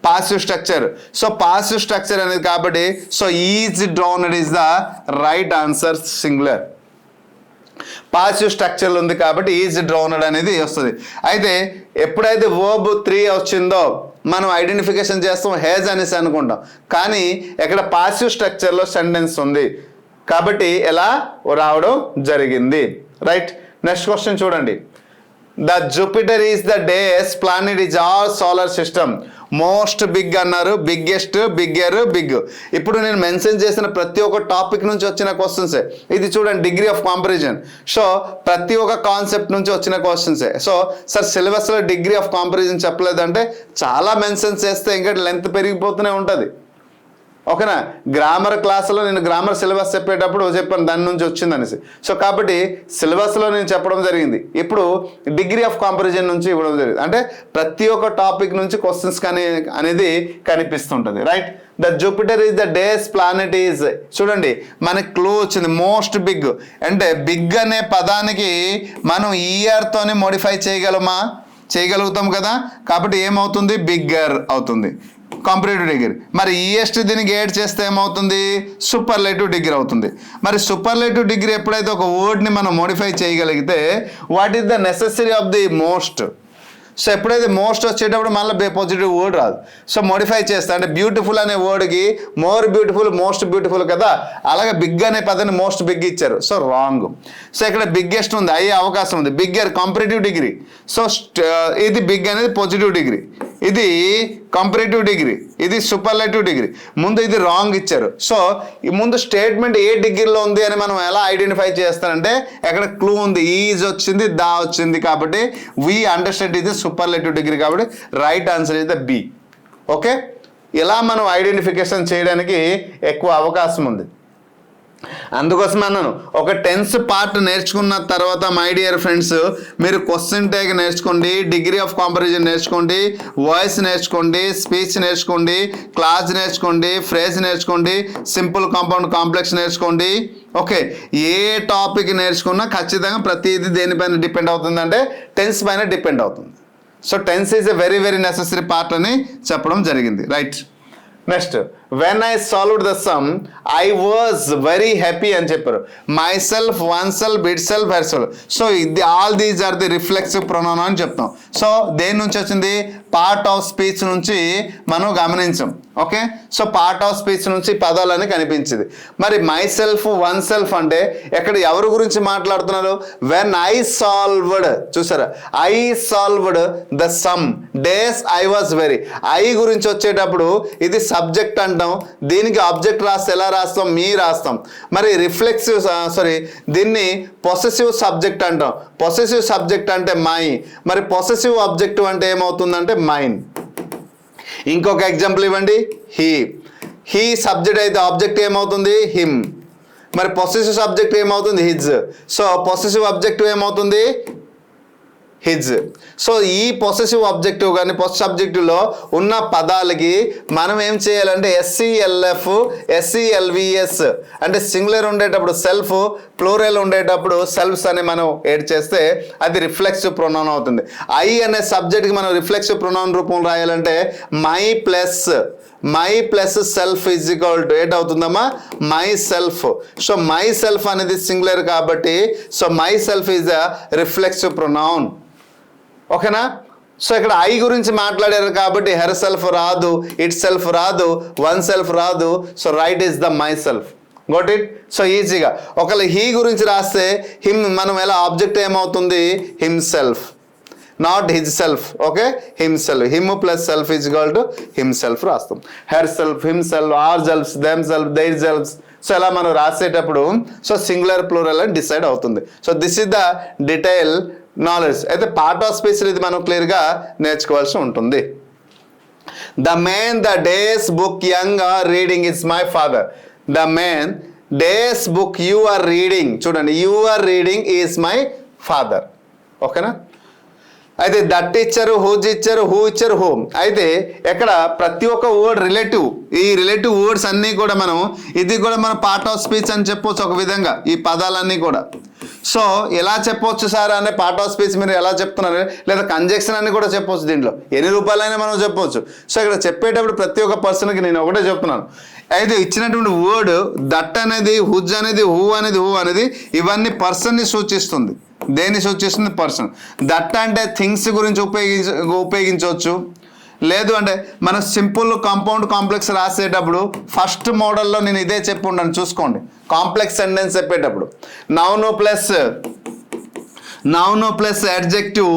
[SPEAKER 1] Passive structure, so passive structure అనేది కాబట్టి so is drowned is the right answer, singular. Passive స్ట్రక్చర్లో ఉంది కాబట్టి ఈజ్ డ్రౌన్డ్ అనేది వస్తుంది. అయితే ఎప్పుడైతే వర్బ్ 3 వచ్చిందో మనం ఐడెంటిఫికేషన్ చేస్తాం హ్యాజ్ అనేసి అనుకుంటాం, కానీ ఇక్కడ పాసివ్ స్ట్రక్చర్లో సెంటెన్స్ ఉంది కాబట్టి ఎలా రావడం జరిగింది. రైట్, నెక్స్ట్ క్వశ్చన్ చూడండి. The Jupiter is the days planet is all solar system. Most big అన్నారు, బిగ్గెస్ట్, బిగ్గర్, బిగ్. ఇప్పుడు నేను మెన్షన్ చేసిన ప్రతి ఒక్క టాపిక్ నుంచి వచ్చిన క్వశ్చన్సే. ఇది చూడండి, డిగ్రీ ఆఫ్ కాంపారిజన్. సో ప్రతి ఒక్క కాన్సెప్ట్ నుంచి వచ్చిన క్వశ్చన్సే. సో సార్ సిలబస్లో డిగ్రీ ఆఫ్ కాంపారిజన్ చెప్పలేదంటే చాలా మెన్షన్ చేస్తే ఇంకా లెంత్ పెరిగిపోతూనే ఉంటుంది. ఓకేనా. గ్రామర్ క్లాసులో నేను గ్రామర్ సిలబస్ చెప్పేటప్పుడు చెప్పాను దాని నుంచి వచ్చిందనేసి. సో కాబట్టి సిలబస్లో నేను చెప్పడం జరిగింది. ఇప్పుడు డిగ్రీ ఆఫ్ కంపారిజన్ నుంచి ఇవ్వడం జరిగింది. అంటే ప్రతి ఒక్క టాపిక్ నుంచి క్వశ్చన్స్ అనేది కనిపిస్తుంటుంది. Right. The Jupiter is the days planet is. చూడండి మనకి క్లూ వచ్చింది మోస్ట్ బిగ్. అంటే బిగ్ అనే పదానికి మనం ఇయర్తోనే మోడిఫై చేయగలుగుతాం కదా. కాబట్టి ఏమవుతుంది, బిగ్గర్ అవుతుంది కాంపరేటివ్ డిగ్రీ. మరి ఈఎస్టీ దీనికి యాడ్ చేస్తే ఏమవుతుంది, సూపర్లేటివ్ డిగ్రీ అవుతుంది. మరి సూపర్లేటివ్ డిగ్రీ ఎప్పుడైతే ఒక వర్డ్ని మనం మోడిఫై చేయగలిగితే what is the necessary of the most. So ఎప్పుడైతే మోస్ట్ వచ్చేటప్పుడు మళ్ళీ పాజిటివ్ వర్డ్ రాదు. సో మోడిఫై చేస్తా అంటే బ్యూటిఫుల్ అనే వర్డ్కి మోర్ బ్యూటిఫుల్ మోస్ట్ బ్యూటిఫుల్ కదా, అలాగే బిగ్ అనే పదాన్ని మోస్ట్ బిగ్ ఇచ్చారు. So wrong. సో ఇక్కడ బిగ్గెస్ట్ ఉంది, అయ్యే అవకాశం ఉంది. Bigger comparative degree. సో ఇది బిగ్ అనేది పాజిటివ్ డిగ్రీ, ఇది కంపరేటివ్ డిగ్రీ, ఇది సూపర్లేటివ్ డిగ్రీ. ముందు ఇది రాంగ్ ఇచ్చారు. సో ఈ ముందు స్టేట్మెంట్ ఏ డిగ్రీలో ఉంది అని మనం ఎలా ఐడెంటిఫై చేస్తారంటే ఎక్కడ క్లూ ఉంది, ఈజ్ వచ్చింది, దా వచ్చింది. కాబట్టి వి అండర్స్టాండ్ ఇది సూపర్లేటివ్ డిగ్రీ. కాబట్టి right answer is the B. Okay. ఇలా మనం ఐడెంటిఫికేషన్ చేయడానికి ఎక్కువ అవకాశం ఉంది. అందుకోసం అన్నాను ఒక టెన్స్ పార్ట్ నేర్చుకున్న తర్వాత మై డియర్ ఫ్రెండ్స్ మీరు క్వశ్చన్ ట్యాగ్ నేర్చుకోండి, డిగ్రీ ఆఫ్ కంపారిజన్ నేర్చుకోండి, వాయిస్ నేర్చుకోండి, స్పీచ్ నేర్చుకోండి, క్లాజ్ నేర్చుకోండి, ఫ్రేజ్ నేర్చుకోండి, సింపుల్ కాంపౌండ్ కాంప్లెక్స్ నేర్చుకోండి. ఓకే. ఏ టాపిక్ నేర్చుకున్నా ఖచ్చితంగా ప్రతిదీ దేనిపైన డిపెండ్ అవుతుందంటే టెన్స్ పైన డిపెండ్ అవుతుంది. So tense is a very very necessary part అని చెప్పడం జరిగింది. Right. Next, when I solved the sum I was very happy అని చెప్పారు. Myself, oneself, itself, herself. So ఇది all these are the reflexive pronoun అని చెప్తాం. So దేని నుంచి వచ్చింది, పార్ట్ ఆఫ్ స్పీచ్ నుంచి మనం గమనించాం. Okay. So part of speech నుంచి పదాలని కనిపించింది. మరి మై సెల్ఫ్, వన్ సెల్ఫ్ అంటే ఎక్కడ ఎవరి గురించి మాట్లాడుతున్నారు, వెన్ ఐ సాల్వ్డ్. చూసారా, I solved the some days I was very. I గురించి వచ్చేటప్పుడు ఇది సబ్జెక్ట్ అంటాం, దీనికి ఆబ్జెక్ట్ రాస్తే ఎలా రాస్తాం, మీ రాస్తాం. మరి రిఫ్లెక్సివ్ దీన్ని పొసెసివ్ సబ్జెక్ట్ అంటాం. పొసెసివ్ సబ్జెక్ట్ అంటే మై, మరి పొసెసివ్ ఆబ్జెక్టివ్ అంటే ఏమవుతుందంటే మైన్. ఇంకొక ఎగ్జాంపుల్ ఇవ్వండి, హీ సబ్జెక్ట్ అయితే ఆబ్జెక్ట్ ఏమవుతుంది, హిమ్. మరి పొసెసివ్ సబ్జెక్ట్ ఏమవుతుంది, హిజ్. సో పొసెసివ్ ఆబ్జెక్టివ్ ఏమవుతుంది, హిజ్. సో ఈ పొసెసివ్ ఆబ్జెక్టివ్ కానీ పొసెసివ్ సబ్జెక్టివ్లో ఉన్న పదాలకి మనం ఏం చేయాలంటే ఎస్సీఎల్ఎఫ్, ఎస్సీఎల్విఎస్ అంటే సింగులర్ ఉండేటప్పుడు సెల్ఫ్, ప్లూరల్ ఉండేటప్పుడు సెల్ఫ్స్ అని మనం యాడ్ చేస్తే అది రిఫ్లెక్సివ్ ప్రొనౌన్ అవుతుంది. ఐ అనే సబ్జెక్ట్కి మనం రిఫ్లెక్సివ్ ప్రొనౌన్ రూపం రాయాలంటే my plus self is equal to eight అవుతుందమ్మా, myself. So myself అనేది సింగులర్ కాబట్టి so myself is a reflexive pronoun. ఓకేనా. సో ఇక్కడ ఐ గురించి మాట్లాడారు కాబట్టి హెర్ సెల్ఫ్ రాదు, ఇట్ సెల్ఫ్ రాదు, వన్ సెల్ఫ్ రాదు. So right is the myself. Got it. So ఈజీగా ఒకవేళ హీ గురించి రాస్తే హిమ్ మనం ఎలా ఆబ్జెక్ట్ ఏమవుతుంది, himself, not hisself. Okay. Himself, him plus self is equal to himself రాస్తాం. Herself, himself, ourself, themself, theirself. So ఇలా మనం రాసేటప్పుడు సో సింగులర్ ప్లూరల్ అని decide అవుతుంది. So this is the detail knowledge. అయితే part of speech ఇది మనం క్లియర్గా నేర్చుకోవాల్సి ఉంటుంది. The main the days book young are reading is my father. The main days book you are reading, చూడండి, you are reading is my father. ఓకేనా. అయితే that ఇచ్చారు, హూజ్ ఇచ్చారు, హూ ఇచ్చారు, హోమ్. అయితే ఎక్కడ ప్రతి ఒక్క వర్డ్ రిలేటివ్, ఈ రిలేటివ్ వర్డ్స్ అన్నీ కూడా ఇది కూడా మనం పార్ట్ ఆఫ్ స్పీచ్ అని చెప్పొచ్చు ఒక విధంగా, ఈ పదాలన్నీ కూడా. సో ఎలా చెప్పొచ్చు సార్ అనే పార్ట్ ఆఫ్ స్పీచ్ మీరు ఎలా చెప్తున్నారు, లేదా కంజెక్షన్ అని కూడా చెప్పొచ్చు, దీంట్లో ఎన్ని రూపాయలైనా మనం చెప్పొచ్చు. సో ఇక్కడ చెప్పేటప్పుడు ప్రతి ఒక్క పర్సన్కి నేను ఒకటే చెప్తున్నాను, అయితే ఇచ్చినటువంటి వర్డ్ దట్ అనేది, హుజ్ అనేది, హూ అనేది ఇవన్నీ పర్సన్ని సూచిస్తుంది. దేన్ని సూచిస్తుంది, పర్సన్. దట్ అంటే థింగ్స్ గురించి ఉపయోగించవచ్చు. లేదు అంటే మనం సింపుల్ కాంపౌండ్ కాంప్లెక్స్ రాసేటప్పుడు ఫస్ట్ మోడల్లో నేను ఇదే చెప్పుంటాను, చూసుకోండి. కాంప్లెక్స్ సెంటెన్స్ చెప్పేటప్పుడు noun plus adjective,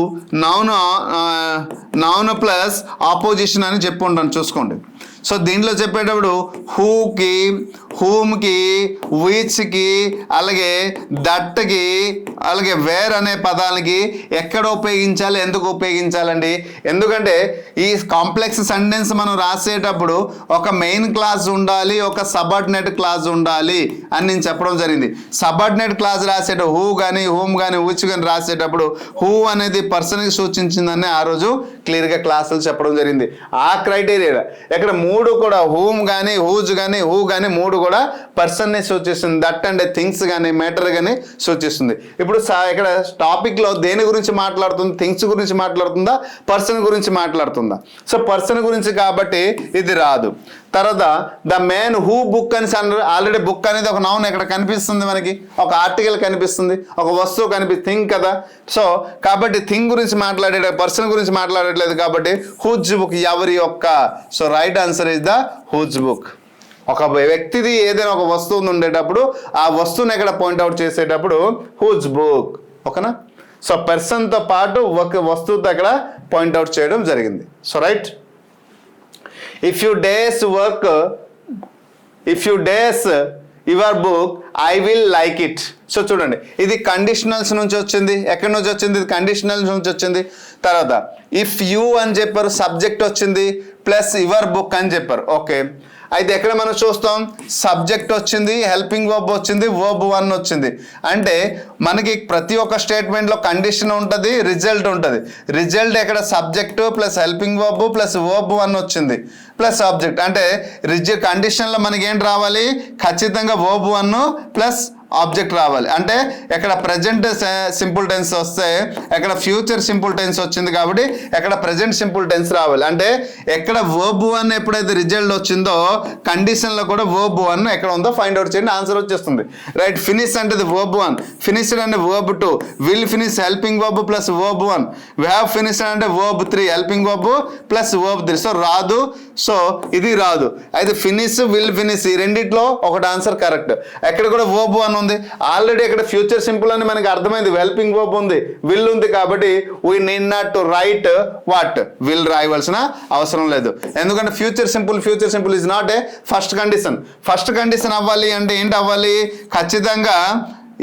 [SPEAKER 1] noun plus opposition అని చెప్పుంటాను, చూసుకోండి. సో దీంట్లో చెప్పేటప్పుడు హూకి, హూమ్కి, విచ్కి, అలాగే దట్కి, అలాగే వేర్ అనే పదాలకి ఎక్కడ ఉపయోగించాలి, ఎందుకు ఉపయోగించాలండి? ఎందుకంటే ఈ కాంప్లెక్స్ సెంటెన్స్ మనం రాసేటప్పుడు ఒక మెయిన్ క్లాజ్ ఉండాలి, ఒక సబార్డినేట్ క్లాజ్ ఉండాలి అని నేను చెప్పడం జరిగింది. సబార్డినేట్ క్లాజ్ రాసేటప్పుడు హూ కానీ, హూమ్ కానీ, విచ్ కానీ రాసేటప్పుడు హూ అనేది పర్సన్కి సూచించిందని ఆ రోజు క్లియర్గా క్లాసులు చెప్పడం జరిగింది. ఆ క్రైటీరియా ఇక్కడ మూడు కూడా హూమ్ కానీ, హూజ్ కానీ, హూ కానీ మూడు కూడా పర్సన్ని సూచిస్తుంది. దట్ అంటే థింగ్స్ కానీ, మ్యాటర్ కానీ సూచిస్తుంది. ఇప్పుడు ఇక్కడ టాపిక్లో దేని గురించి మాట్లాడుతుంది? థింగ్స్ గురించి మాట్లాడుతుందా, పర్సన్ గురించి మాట్లాడుతుందా? సో పర్సన్ గురించి కాబట్టి ఇది రాదు. తర్వాత ద మ్యాన్ హూ బుక్ అని ఆల్రెడీ బుక్ అనేది ఒక నౌన్ ఇక్కడ కనిపిస్తుంది, మనకి ఒక ఆర్టికల్ కనిపిస్తుంది, ఒక వస్తువు కనిపిస్తుంది, థింగ్ కదా. సో కాబట్టి థింగ్ గురించి మాట్లాడే, పర్సన్ గురించి మాట్లాడట్లేదు కాబట్టి హూజ్ బుక్, ఎవరి యొక్క. So right answer is the whose book. ఒక వ్యక్తిది ఏదైనా ఒక వస్తువు ఉండేటప్పుడు ఆ వస్తువుని ఎక్కడ పాయింట్అవుట్ చేసేటప్పుడు హూజ్ బుక్, ఓకేనా. సో పర్సన్తో పాటు ఒక వస్తువుతో అక్కడ పాయింట్అవుట్ చేయడం జరిగింది. So right. If you days your book I will like it. So చూడండి, ఇది కండిషనల్స్ నుంచి వచ్చింది. ఎక్కడి నుంచి వచ్చింది? ఇది కండిషనల్స్ నుంచి వచ్చింది. తర్వాత ఇఫ్ యూ అని చెప్పారు, సబ్జెక్ట్ వచ్చింది, ప్లస్ యువర్ బుక్ అని చెప్పారు. ఓకే, అయితే ఎక్కడ మనం చూస్తాం? సబ్జెక్ట్ వచ్చింది, హెల్పింగ్ వర్బ్ వచ్చింది, వర్బ్ 1 వచ్చింది. అంటే మనకి ప్రతి ఒక్క స్టేట్మెంట్లో కండిషన్ ఉంటుంది, రిజల్ట్ ఉంటుంది. రిజల్ట్ ఎక్కడ? Subject plus helping verb plus verb 1 వచ్చింది ప్లస్ ఆబ్జెక్ట్. అంటే కండిషన్లో మనకి ఏంటి రావాలి? ఖచ్చితంగా వర్బ్ 1 ప్లస్ ఆబ్జెక్ట్ రావాలి. అంటే ఎక్కడ ప్రజెంట్ సింపుల్ టెన్స్ వస్తే ఎక్కడ ఫ్యూచర్ సింపుల్ టెన్స్ వచ్చింది కాబట్టి ఎక్కడ ప్రజెంట్ సింపుల్ టెన్స్ రావాలి. అంటే ఎక్కడ వర్బ్ 1 ఎప్పుడైతే రిజల్ట్ వచ్చిందో కండిషన్లో కూడా వర్బ్ 1 ఎక్కడ ఉందో ఫైండ్ అవుట్ చేయండి, ఆన్సర్ వచ్చేస్తుంది. రైట్. ఫినిష్ అంటే వర్బ్ 1, ఫినిష్డ్ అంటే verb 2, will finish helping verb plus verb 1, we have finished అంటే verb 3, helping verb plus verb 3. So రాదు. సో ఇది రాదు. అయితే ఫినిష్, విల్ ఫినిష్ ఈ రెండిట్లో ఒకటి ఆన్సర్ కరెక్ట్. ఎక్కడ కూడా వర్బ్ 1 ఉంది. ఆల్రెడీ ఇక్కడ ఫ్యూచర్ సింపుల్ అని మనకి అర్థమైంది, హెల్పింగ్ వర్బ్ ఉంది, విల్ ఉంది కాబట్టి we need not to write what, will రాయవలసిన అవసరం లేదు. ఎందుకంటే future simple is not a first condition. First condition అవ్వాలి అంటే ఏంటి అవ్వాలి? ఖచ్చితంగా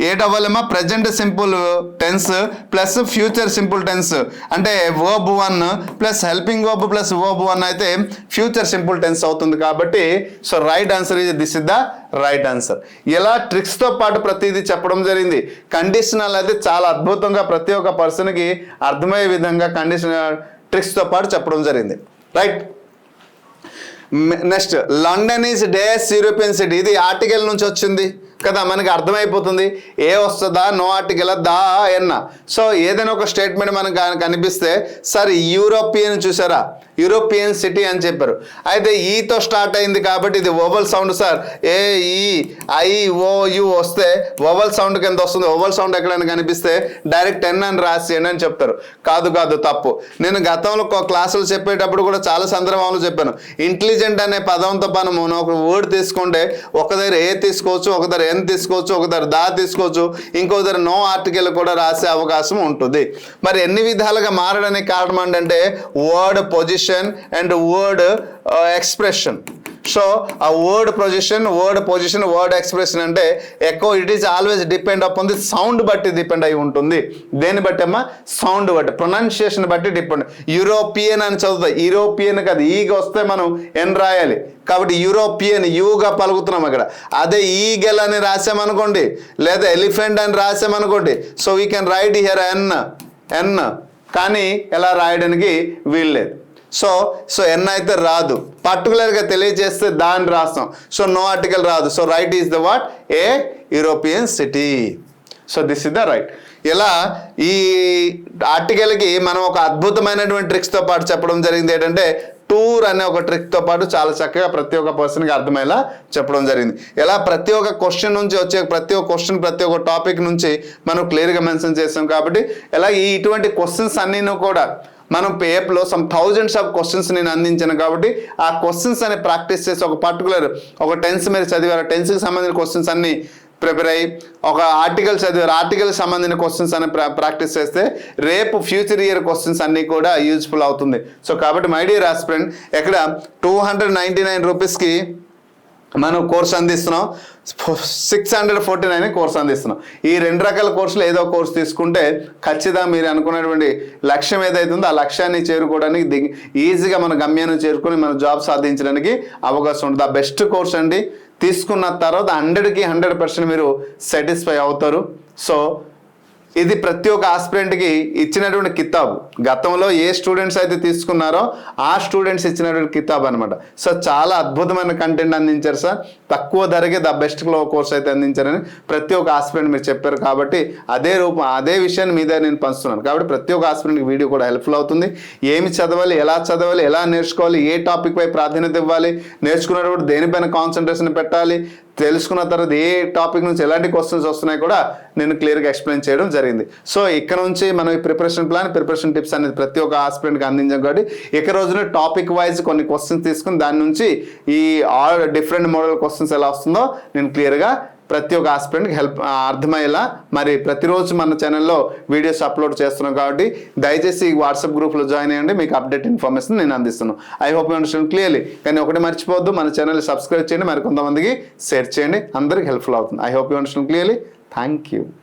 [SPEAKER 1] ఏటవ్వాలమ్మా? Present simple tense plus future simple tense. అంటే verb 1 plus helping verb plus verb 1 అయితే ఫ్యూచర్ సింపుల్ టెన్స్ అవుతుంది కాబట్టి so right answer is this is the right answer. ఇలా ట్రిక్స్తో పాటు ప్రతిదీ చెప్పడం జరిగింది. కండిషనల్ అయితే చాలా అద్భుతంగా ప్రతి ఒక్క పర్సన్కి అర్థమయ్యే విధంగా కండిషనల్ ట్రిక్స్తో పాటు చెప్పడం జరిగింది. Right. Next, London is days European city. ఇది ఆర్టికల్ నుంచి వచ్చింది కదా, మనకి అర్థమైపోతుంది. ఏ వస్తుందా? నో ఆర్టికల్, దా, ఎన్న. సో ఏదైనా ఒక స్టేట్మెంట్ మనకు కనిపిస్తే సార్ యూరోపియన్ చూసారా, యూరోపియన్ సిటీ అని చెప్పారు. అయితే ఈతో స్టార్ట్ అయింది కాబట్టి ఇది vowel sound sir. A, E, I, O, U వస్తే వోవల్ సౌండ్ కింద వస్తుంది. వోవల్ సౌండ్ ఎక్కడైనా కనిపిస్తే డైరెక్ట్ ఎన్ అని రాసేయండి అని చెప్తారు. కాదు, తప్పు. నేను గతంలో క్లాసులు చెప్పేటప్పుడు కూడా చాలా సందర్భాలు చెప్పాను. ఇంటెలిజెంట్ అనే పదంతో మనం ఒక వర్డ్ తీసుకుంటే ఒక దగ్గర ఏ తీసుకోవచ్చు, ఒక దగ్గర ఎన్ తీసుకోవచ్చు, ఒక దగ్గర దా తీసుకోవచ్చు, ఇంకో దగ్గర నో ఆర్టికల్ కూడా రాసే అవకాశం ఉంటుంది. మరి ఎన్ని విధాలుగా మారడానికి కారణం ఏంటంటే word position and word expression. So ఆ వర్డ్ పొజిషన్, వర్డ్ ఎక్స్ప్రెషన్ అంటే ఎక్కువ it is always depend upon the sound బట్టి డిపెండ్ అయి ఉంటుంది. దేన్ని బట్టి అమ్మా? సౌండ్ బట్టి, ప్రొనౌన్సియేషన్ బట్టి డిపెండ్. యూరోపియన్ అని చదువుతాయి, యూరోపియన్ కాదు, ఈగ వస్తే మనం ఎన్ రాయాలి కాబట్టి యూరోపియన్ యూగా పలుకుతున్నాం అక్కడ. అదే ఈగల్ అని రాసామనుకోండి, లేదా ఎలిఫెంట్ అని రాసామనుకోండి, so we can write here an, కానీ ఎలా రాయడానికి వీల్లేదు. సో ఎన్ అయితే రాదు. పర్టికులర్గా తెలియజేస్తే దాన్ని రాస్తాం. సో నో ఆర్టికల్ రాదు. So right is the what? A European city. So this is the right. ఇలా ఈ ఆర్టికల్కి మనం ఒక అద్భుతమైనటువంటి ట్రిక్స్తో పాటు చెప్పడం జరిగింది. ఏంటంటే టూర్ అనే ఒక ట్రిక్తో పాటు చాలా చక్కగా ప్రతి ఒక్క పర్సన్కి అర్థమయ్యేలా చెప్పడం జరిగింది. ఇలా ప్రతి ఒక్క క్వశ్చన్ నుంచి వచ్చే ప్రతి ఒక్క టాపిక్ నుంచి మనం క్లియర్గా మెన్షన్ చేస్తాం. కాబట్టి ఇలా ఇటువంటి క్వశ్చన్స్ అన్నీ కూడా మనం పేపర్లో థౌజండ్స్ ఆఫ్ క్వశ్చన్స్ నేను అందించాను కాబట్టి ఆ క్వశ్చన్స్ అని ప్రాక్టీస్ చేసి ఒక పర్టికులర్ ఒక టెన్స్ మీరు చదివారు, టెన్స్కి సంబంధించిన క్వశ్చన్స్ అన్ని ప్రిపేర్ అయ్యి ఒక ఆర్టికల్ చదివారు, ఆర్టికల్ సంబంధించిన క్వశ్చన్స్ అని ప్రాక్టీస్ చేస్తే రేపు ఫ్యూచర్ ఇయర్ క్వశ్చన్స్ అన్నీ కూడా యూజ్ఫుల్ అవుతుంది. సో కాబట్టి మై డియర్ ఆస్పిరెంట్, ఇక్కడ 299 రూపీస్కి మనం కోర్స్ అందిస్తున్నాం, 649 కోర్స్ అందిస్తున్నాం. ఈ 2 రకాల కోర్సులు ఏదో కోర్స్ తీసుకుంటే ఖచ్చితంగా మీరు అనుకున్నటువంటి లక్ష్యం ఏదైతే ఉందో ఆ లక్ష్యాన్ని చేరుకోవడానికి ఈజీగా మన గమ్యాన్ని చేరుకొని మన జాబ్ సాధించడానికి అవకాశం ఉంటుంది. ఆ బెస్ట్ కోర్స్ అండి. తీసుకున్న తర్వాత 100కి 100% మీరు సాటిస్ఫై అవుతారు. సో ఇది ప్రతి ఒక్క ఆస్పిరెంట్కి ఇచ్చినటువంటి కితాబ్. గతంలో ఏ స్టూడెంట్స్ అయితే తీసుకున్నారో ఆ స్టూడెంట్స్ ఇచ్చినటువంటి కితాబ్ అనమాట. సో చాలా అద్భుతమైన కంటెంట్ అందించారు సార్. తక్కువ ధరకే ద బెస్ట్ కోర్స్ అయితే అందించారని ప్రతి ఒక్క ఆస్పిరెంట్ మీరు చెప్పారు. కాబట్టి అదే విషయాన్ని మీద నేను పంచుతున్నాను. కాబట్టి ప్రతి ఒక్క ఆస్పిరెంట్కి వీడియో కూడా హెల్ప్ఫుల్ అవుతుంది. ఏమి చదవాలి, ఎలా నేర్చుకోవాలి, ఏ టాపిక్ పై ప్రాధాన్యత ఇవ్వాలి, నేర్చుకున్నప్పుడు దేనిపైన కాన్సన్ట్రేషన్ పెట్టాలి, తెలుసుకున్న తర్వాత ఏ టాపిక్ నుంచి ఎలాంటి క్వశ్చన్స్ వస్తున్నాయి కూడా నేను క్లియర్గా ఎక్స్ప్లెయిన్ చేయడం జరిగింది. సో ఇక్కడ నుంచి మనం ఈ ప్రిపరేషన్ టిప్స్ అనేది ప్రతి ఒక్క ఆస్పిరెంట్కి అందించాం. కాబట్టి ఇక రోజున టాపిక్ వైజ్ కొన్ని క్వశ్చన్స్ తీసుకుని దాని నుంచి ఈ ఆల్ డిఫరెంట్ మోడల్ క్వశ్చన్స్ ఎలా వస్తుందో నేను క్లియర్గా ప్రతి ఒక్క ఆస్పిరెంట్కి అర్థమయ్యేలా మరి ప్రతిరోజు మన ఛానల్లో వీడియోస్ అప్లోడ్ చేస్తున్నాం. కాబట్టి దయచేసి వాట్సాప్ గ్రూప్లో జాయిన్ అయ్యండి, మీకు అప్డేట్ ఇన్ఫర్మేషన్ నేను అందిస్తున్నాను. I hope you understand clearly. కానీ ఒకటి మర్చిపోవద్దు, మన ఛానల్ని సబ్స్క్రైబ్ చేయండి, మరి కొంతమందికి షేర్ చేయండి, అందరికి హెల్ప్ఫుల్ అవుతుంది. I hope you understand clearly. Thank you.